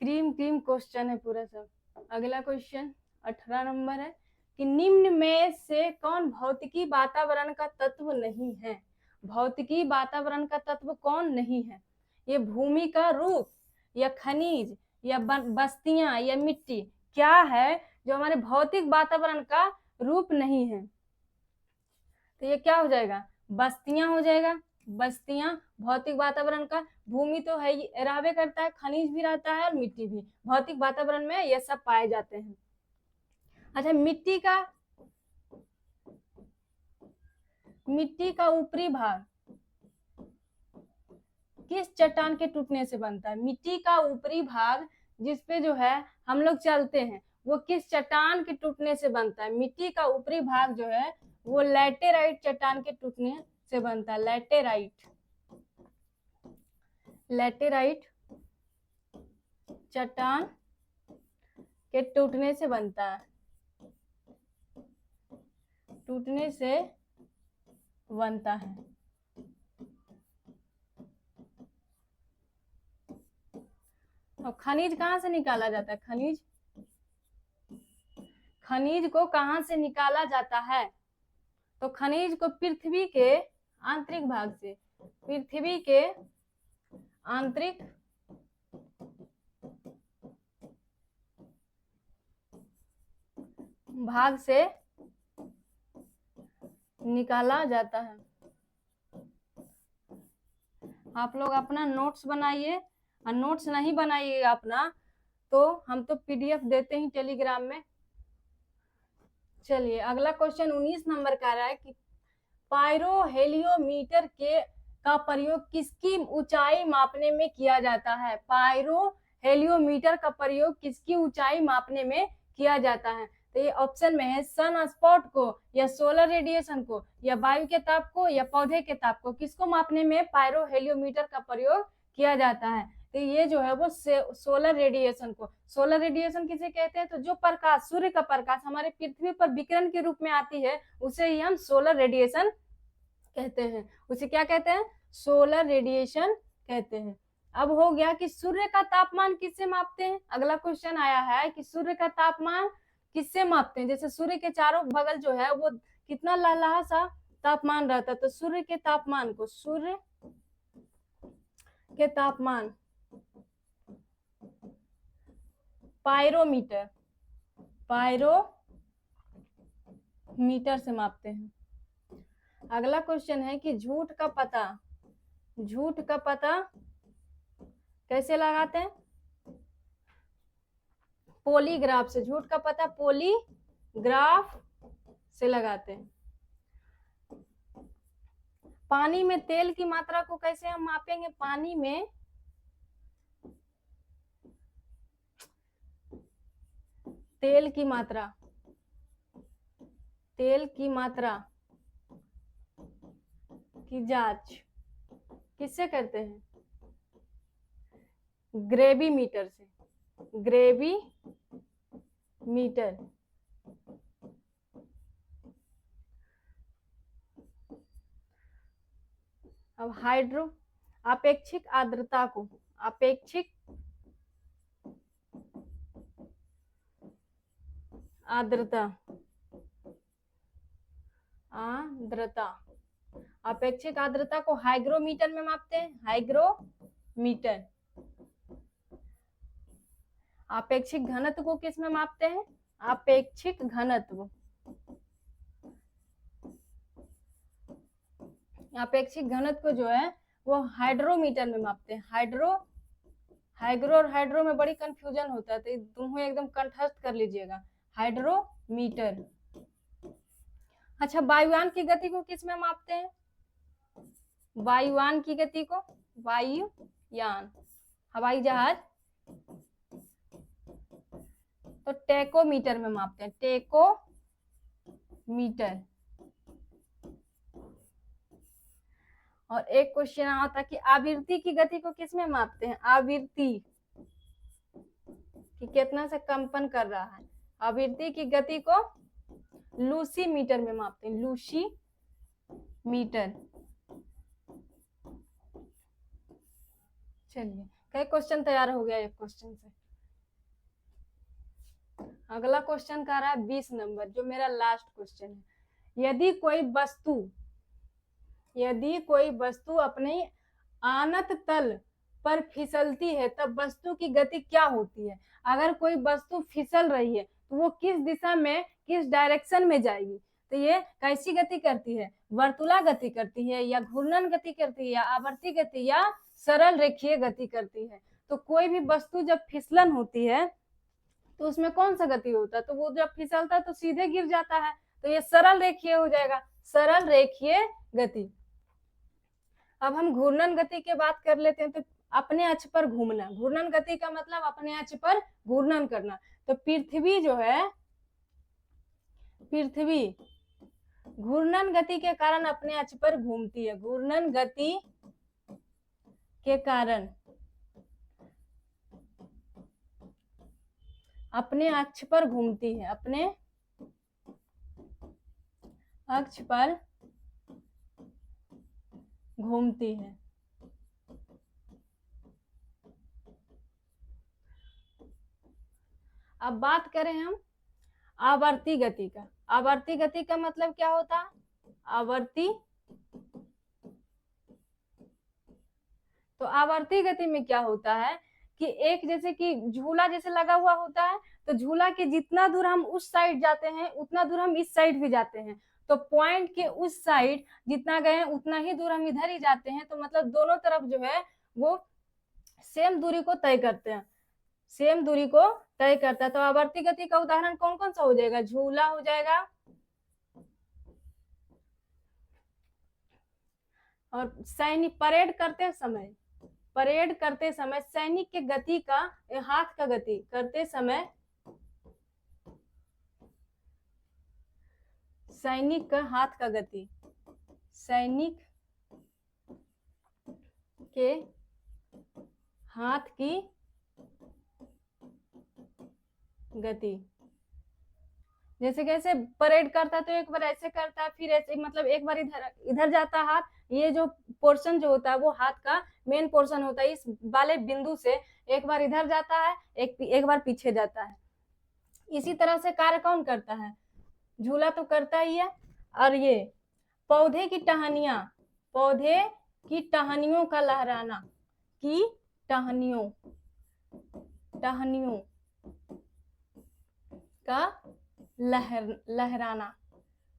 क्रीम क्वेश्चन है पूरा सब। अगला क्वेश्चन 18 नंबर है कि निम्न में से कौन भौतिकी वातावरण का तत्व नहीं है? भौतिकी वातावरण का तत्व कौन नहीं है? ये भूमि का रूप, या खनिज, या बस्तियां, या मिट्टी, क्या है जो हमारे भौतिक वातावरण का रूप नहीं है? तो ये क्या हो जाएगा? बस्तियां हो जाएगा। बस्तियां भौतिक वातावरण का, भूमि तो है ही, रहबे करता है, खनिज भी रहता है और मिट्टी भी, भौतिक वातावरण में ये सब पाए जाते हैं। अच्छा, मिट्टी का ऊपरी भाग किस चट्टान के टूटने से बनता है? मिट्टी का ऊपरी भाग जिसपे जो है हम लोग चलते हैं वो किस चट्टान के टूटने से बनता है? मिट्टी का ऊपरी भाग जो है वो लैटेराइट चट्टान के टूटने से बनता है। लैटेराइट चट्टान के टूटने से बनता है, और खनिज कहाँ से निकाला जाता है? खनिज को कहाँ से निकाला जाता है? तो खनिज को पृथ्वी के आंतरिक भाग से, पृथ्वी के आंतरिक भाग से निकाला जाता है। आप लोग अपना नोट्स बनाइए, और नोट्स नहीं बनाइएगा अपना तो हम तो PDF देते ही टेलीग्राम में। चलिए, अगला क्वेश्चन 19 नंबर का रहा है कि पायरोहेलियोमीटर का प्रयोग किसकी ऊंचाई मापने में किया जाता है? पायरोहेलियोमीटर का प्रयोग किसकी ऊंचाई मापने में किया जाता है? तो ये ऑप्शन में है सन स्पॉट को, या सोलर रेडिएशन को, या वायु के ताप को, या पौधे के ताप को। किसको मापने में पायरोहेलियोमीटर का प्रयोग किया जाता है? तो ये जो है वो सोलर रेडिएशन को। सोलर रेडिएशन किसे कहते हैं? तो जो प्रकाश, सूर्य का प्रकाश हमारे पृथ्वी पर विकिरण के रूप में आती है उसे ही हम सोलर रेडिएशन कहते हैं। उसे क्या कहते हैं? सोलर रेडिएशन कहते हैं। अब हो गया कि सूर्य का तापमान किससे मापते हैं? अगला क्वेश्चन आया है कि सूर्य का तापमान किससे मापते हैं? जैसे सूर्य के चारों बगल जो है वो कितना लहलहा सा तापमान रहता है, तो सूर्य के तापमान पायरोमीटर, पायरोमीटर से मापते हैं। अगला क्वेश्चन है कि झूठ का पता कैसे लगाते हैं? पॉलीग्राफ से। झूठ का पता पॉलीग्राफ से लगाते हैं। पानी में तेल की मात्रा को कैसे हम मापेंगे? पानी में तेल की मात्रा की जांच किससे करते हैं? ग्रेविमीटर से। ग्रेविमीटर। अब हाइड्रो अपेक्षिक आर्द्रता को, अपेक्षिक आर्द्रता अपेक्षिक आर्द्रता को हाइग्रोमीटर में मापते हैं। हाइग्रोमीटर। अपेक्षिक घनत्व को किस में मापते हैं? अपेक्षिक घनत्व। अपेक्षिक घनत्व को जो है वो हाइड्रोमीटर में मापते हैं। हाइग्रो और हाइड्रो में बड़ी कंफ्यूजन होता है, तो दोनों एकदम कंठस्थ कर लीजिएगा। हाइड्रोमीटर। अच्छा, वायुयान की गति को किस में मापते हैं? वायुयान की गति को, वायुयान, हवाई जहाज, तो टेकोमीटर में मापते हैं। टेकोमीटर। और एक क्वेश्चन आता कि आवृत्ति की गति को किस में मापते हैं? आवृत्ति कि कितना से कंपन कर रहा है। आवृत्ति की गति को लूसी मीटर में मापते हैं। लूसी मीटर। चलिए, कई क्वेश्चन तैयार हो गया एक क्वेश्चन से। अगला क्वेश्चन का रहा है 20 नंबर, जो मेरा लास्ट क्वेश्चन है। यदि कोई वस्तु अपने आनत तल पर फिसलती है तब वस्तु की गति क्या होती है? अगर कोई वस्तु फिसल रही है तो वो किस दिशा में, किस डायरेक्शन में जाएगी? तो ये कैसी गति करती है? वर्तुला गति करती है, या घूर्णन गति करती है, या आवर्ती गति, या सरल रेखीय गति करती है? तो कोई भी वस्तु जब फिसलन होती है तो उसमें कौन सा गति होता है? तो वो जब फिसलता है तो सीधे गिर जाता है, तो ये सरल रेखीय हो जाएगा। सरल रेखीय गति। अब हम घूर्णन गति की बात कर लेते हैं। तो अपने अक्ष पर घूमना, घूर्णन गति का मतलब अपने अक्ष पर घूर्णन करना। तो पृथ्वी जो है, पृथ्वी घूर्णन गति के कारण अपने अक्ष पर घूमती है। घूर्णन गति के कारण अपने अक्ष पर घूमती है। अपने अक्ष पर घूमती है। अब बात करें हम आवर्ती गति का। आवर्ती गति का मतलब क्या होता है? आवर्ती, तो आवर्ती गति में क्या होता है कि एक जैसे कि झूला जैसे लगा हुआ होता है, तो झूला के जितना दूर हम उस साइड जाते हैं उतना दूर हम इस साइड भी जाते हैं। तो पॉइंट के उस साइड जितना गए उतना ही दूर हम इधर ही जाते हैं। तो मतलब दोनों तरफ जो है वो सेम दूरी को तय करते हैं, सेम दूरी को तय करता है। तो आवर्ती गति का उदाहरण कौन कौन सा हो जाएगा? झूला हो जाएगा, और सैनिक परेड करते समय सैनिक के गति का, हाथ का गति करते समय सैनिक का हाथ का गति, सैनिक के हाथ की गति। जैसे कैसे परेड करता है तो एक बार ऐसे करता है, फिर ऐसे, मतलब एक बार इधर जाता है हाथ। ये जो पोर्शन जो होता है वो हाथ का मेन पोर्शन होता है। इस वाले बिंदु से एक बार इधर जाता है, एक बार पीछे जाता है। इसी तरह से कार्य कौन करता है? झूला तो करता ही है। और ये पौधे की टहनियां, पौधे की टहनियों का लहराना, की टहनियों का लहराना,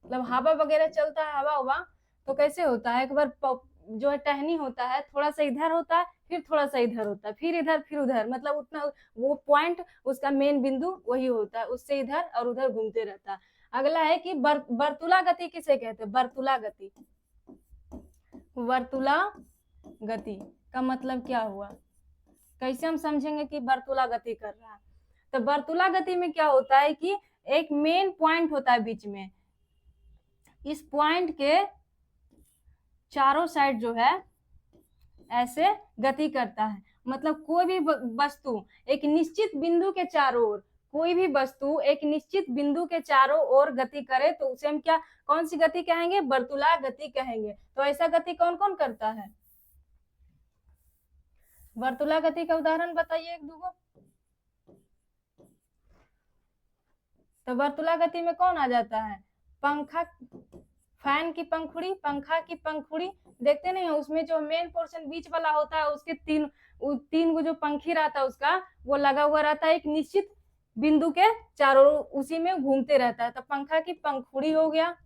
मतलब हवा वगैरह चलता है, हवा हुआ तो कैसे होता है, एक बार जो है टहनी होता है, थोड़ा सा इधर होता है, फिर थोड़ा सा इधर होता है, फिर इधर फिर उधर, मतलब उतना वो पॉइंट उसका मेन बिंदु वही होता है, उससे इधर और उधर घूमते रहता है। अगला है कि बर्तुला गति किसे कहते हैं, बर्तुला गति। वर्तुला गति का मतलब क्या हुआ, कैसे हम समझेंगे कि बर्तुला गति कर रहा है। तो बर्तुला गति में क्या होता है कि एक मेन पॉइंट होता है बीच में, इस पॉइंट के चारों साइड जो है ऐसे गति करता है, मतलब कोई भी वस्तु एक निश्चित बिंदु के चारों ओर, कोई भी वस्तु एक निश्चित बिंदु के चारों ओर गति करे तो उसे हम क्या, कौन सी गति कहेंगे, बर्तुला गति कहेंगे। तो ऐसा गति कौन कौन करता है, वर्तुला गति का उदाहरण बताइए एक दो। तो वर्तुला गति में कौन आ जाता है, पंखा, फैन की पंखुड़ी, पंखा की पंखुड़ी, देखते नहीं हो उसमें जो मेन पोर्शन बीच वाला होता है उसके तीन वो जो पंखी रहता है उसका वो लगा हुआ रहता है एक निश्चित बिंदु के चारों, उसी में घूमते रहता है, तो पंखा की पंखुड़ी हो गया।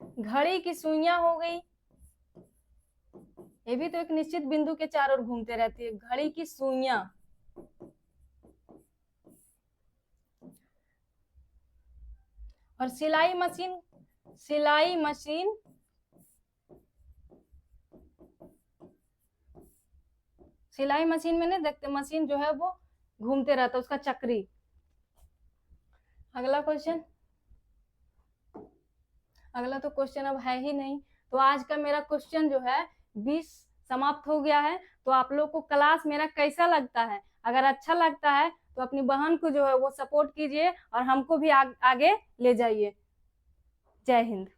घड़ी की सुइयां हो गई, ये भी तो एक निश्चित बिंदु के चारों ओर घूमते रहती है, घड़ी की सुइयां। और सिलाई मशीन, सिलाई मशीन, सिलाई मशीन में नहीं देखते, मशीन जो है वो घूमते रहता है, उसका चक्री। अगला क्वेश्चन, अगला तो क्वेश्चन अब है ही नहीं। तो आज का मेरा क्वेश्चन जो है 20 समाप्त हो गया है। तो आप लोग को क्लास मेरा कैसा लगता है, अगर अच्छा लगता है तो अपनी बहन को जो है वो सपोर्ट कीजिए और हमको भी आगे ले जाइए। जय हिंद।